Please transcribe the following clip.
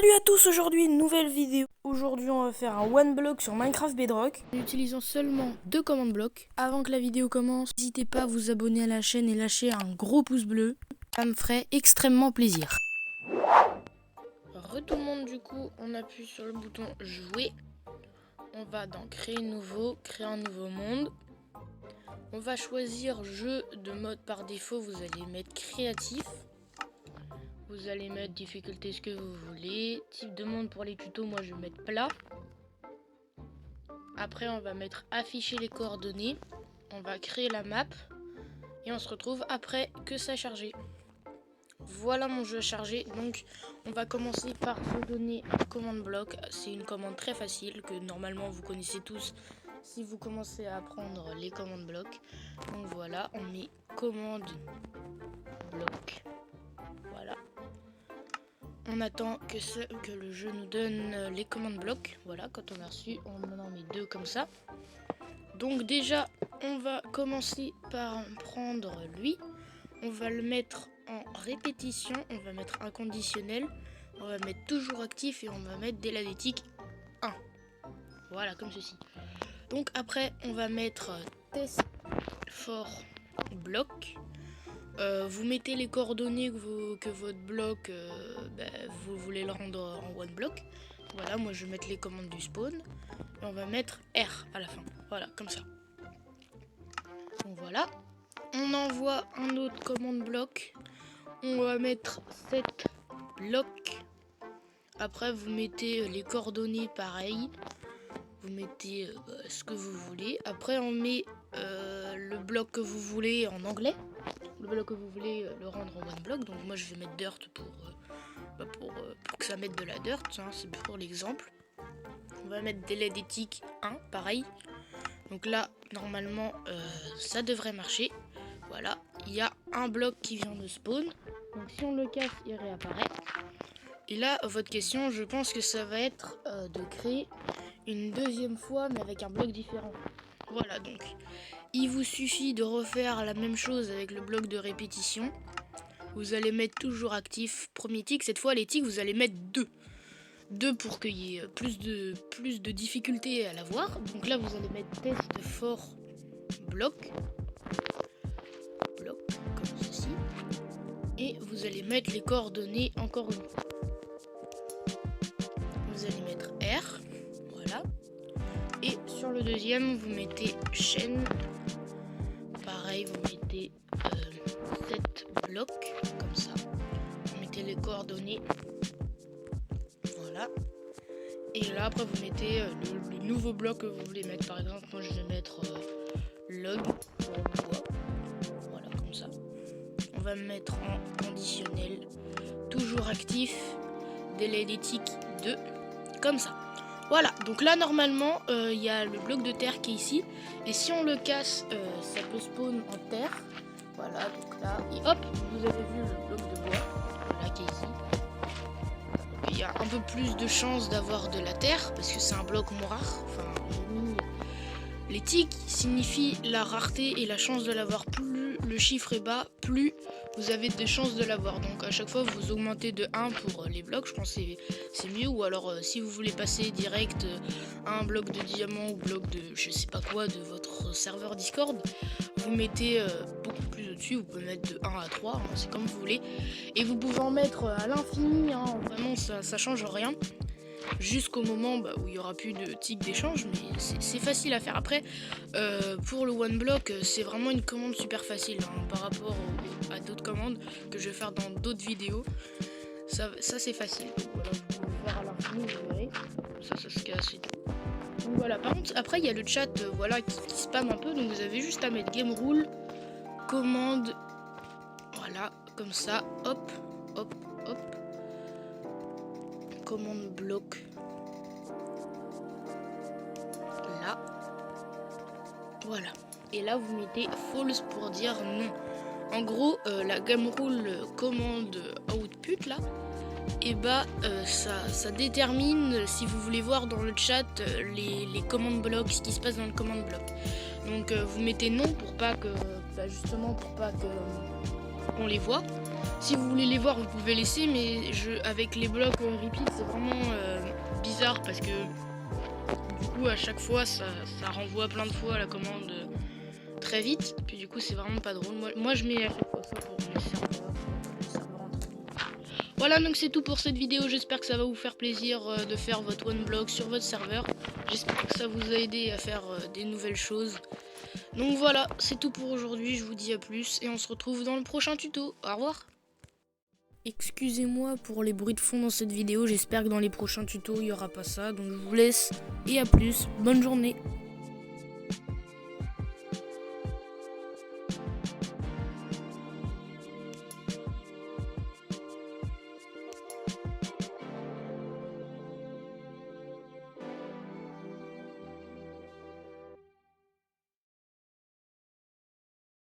Salut à tous, aujourd'hui une nouvelle vidéo. Aujourd'hui on va faire un one block sur Minecraft Bedrock en utilisant seulement 2 commandes blocs. Avant que la vidéo commence, n'hésitez pas à vous abonner à la chaîne et lâcher un gros pouce bleu. Ça me ferait extrêmement plaisir. Tout le monde, du coup on appuie sur le bouton jouer. On va dans créer nouveau, créer un nouveau monde. On va choisir jeu de mode par défaut, vous allez mettre créatif. Vous allez mettre difficulté ce que vous voulez. Type de monde pour les tutos, moi je vais mettre plat. Après on va mettre afficher les coordonnées. On va créer la map. Et on se retrouve après que ça a chargé. Voilà mon jeu chargé. Donc on va commencer par se donner un commande bloc. C'est une commande très facile que normalement vous connaissez tous si vous commencez à apprendre les commandes blocs. Donc voilà, on met commande bloc. Voilà. On attend que le jeu nous donne les commandes blocs. Voilà, quand on a reçu, on en met 2 comme ça. Donc déjà, on va commencer par prendre lui. On va le mettre en répétition. On va mettre un conditionnel. On va mettre toujours actif et on va mettre dès la détique 1. Voilà, comme ceci. Donc après, on va mettre test for bloc. Vous mettez les coordonnées que votre bloc, vous voulez le rendre en one block. Voilà, moi je vais mettre les commandes du spawn. Et on va mettre R à la fin. Voilà, comme ça. Donc voilà. On envoie un autre commande bloc. On va mettre 7 blocs. Après, vous mettez les coordonnées pareil. Vous mettez ce que vous voulez. Après, on met le bloc que vous voulez en anglais. Le bloc que vous voulez le rendre en one block. Donc moi je vais mettre dirt pour que ça mette de la dirt, hein, c'est pour l'exemple. On va mettre délai d'éthique 1, pareil. Donc là normalement ça devrait marcher. Voilà, il y a un bloc qui vient de spawn. Donc si on le casse, il réapparaît. Et là votre question, je pense que ça va être de créer une deuxième fois mais avec un bloc différent. Voilà, donc il vous suffit de refaire la même chose avec le bloc de répétition. Vous allez mettre toujours actif premier tick. Cette fois les ticks vous allez mettre 2. 2 pour qu'il y ait plus de difficulté à l'avoir. Donc là vous allez mettre test for bloc. Bloc comme ceci. Et vous allez mettre les coordonnées encore une fois. Vous allez mettre R. Voilà. Et sur le deuxième, vous mettez chaîne. Pareil, vous mettez 7 blocs, comme ça. Vous mettez les coordonnées. Voilà. Et là, après, vous mettez le nouveau bloc que vous voulez mettre. Par exemple, moi, je vais mettre log pour le bois. Voilà, comme ça. On va mettre en conditionnel. Toujours actif. Délai d'éthique 2. Comme ça. Voilà, donc là normalement il y a le bloc de terre qui est ici. Et si on le casse, ça peut spawn en terre. Voilà, donc là, et hop, vous avez vu le bloc de bois, voilà, qui est ici. Il y a un peu plus de chances d'avoir de la terre, parce que c'est un bloc moins rare. Enfin, les ticks signifient la rareté et la chance de l'avoir. Plus le chiffre est bas, plus vous avez des chances de l'avoir. Donc à chaque fois vous augmentez de 1 pour les blocs, je pense que c'est mieux. Ou alors si vous voulez passer direct à un bloc de diamant ou bloc de je sais pas quoi de votre serveur Discord, vous mettez beaucoup plus au-dessus. Vous pouvez mettre de 1 à 3, hein, c'est comme vous voulez. Et vous pouvez en mettre à l'infini, hein, vraiment ça change rien. Jusqu'au moment où il n'y aura plus de tick d'échange, mais c'est facile à faire. Après, pour le one block, c'est vraiment une commande super facile hein, par rapport à d'autres commandes que je vais faire dans d'autres vidéos. Ça c'est facile. Donc, voilà, vous pouvez le faire à l'infini, vous verrez. Ça se casse et tout. Donc voilà, par contre, après il y a le chat voilà, qui spam un peu. Donc vous avez juste à mettre game rule, commande, voilà, comme ça, hop, hop, hop. Commande bloc là, voilà, et là vous mettez false pour dire non. En gros la game rule commande output là, et ça détermine si vous voulez voir dans le chat les commandes blocs, ce qui se passe dans le commande bloc. Donc vous mettez non pour pas que justement pour pas que on les voit. Si vous voulez les voir, vous pouvez laisser, mais avec les blocs repeat, c'est vraiment bizarre parce que du coup, à chaque fois, ça renvoie plein de fois la commande très vite. Puis du coup, c'est vraiment pas drôle. Moi, je mets à chaque fois ça pour les serveurs entre amis. Voilà, donc c'est tout pour cette vidéo. J'espère que ça va vous faire plaisir de faire votre one block sur votre serveur. J'espère que ça vous a aidé à faire des nouvelles choses. Donc voilà, c'est tout pour aujourd'hui. Je vous dis à plus et on se retrouve dans le prochain tuto. Au revoir. Excusez-moi pour les bruits de fond dans cette vidéo. J'espère que dans les prochains tutos, il n'y aura pas ça. Donc je vous laisse et à plus. Bonne journée.